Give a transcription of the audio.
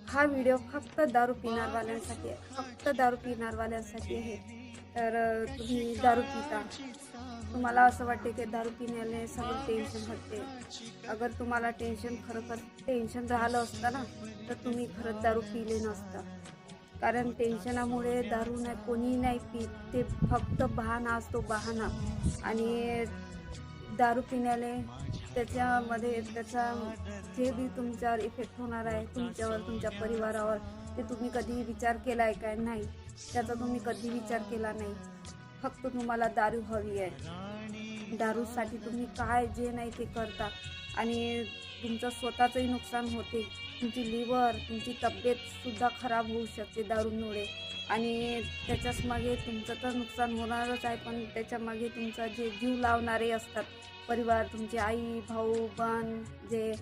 हा व्हिडिओ फक्त दारू पिणारवाल्यांसाठी आहे, फक्त दारू पिणारवाल्यांसाठी आहे। तर तुम्ही दारू पिता, तुम्हाला असं वाटते की दारू पिण्याने सगळं टेन्शन हटते। अगर तुम्हाला खरोखर टेन्शन राहिलं असतं ना, तर तुम्ही खरंच दारू पिले नसतं। कारण टेन्शनामुळे दारू नाही, कोणी नाही पित, ते फक्त बहाणा असतो, बहाणा। आणि दारू पिण्याने त्याच्यामध्ये त्याचा जे बी तुमच्यावर इफेक्ट होणार आहे, तुमच्यावर, तुमच्या परिवारावर, ते तुम्ही कधी विचार केला आहे का? नाही, त्याचा तुम्ही कधी विचार केला नाही। फक्त तुम्हाला दारू हवी आहे, दारूसाठी तुम्ही काय जे नाही ते करता। आणि तुमचं स्वतःचंही नुकसान होते, तुमची लिव्हर, तुमची तब्येतसुद्धा खराब होऊ शकते दारूमुळे। आणि त्याच्याच मागे तुमचं तर नुकसान होणारच आहे, पण त्याच्यामागे तुमचा जे जीव लावणारे असतात, परिवार, तुमचे आई, भाऊ, बहीण, जे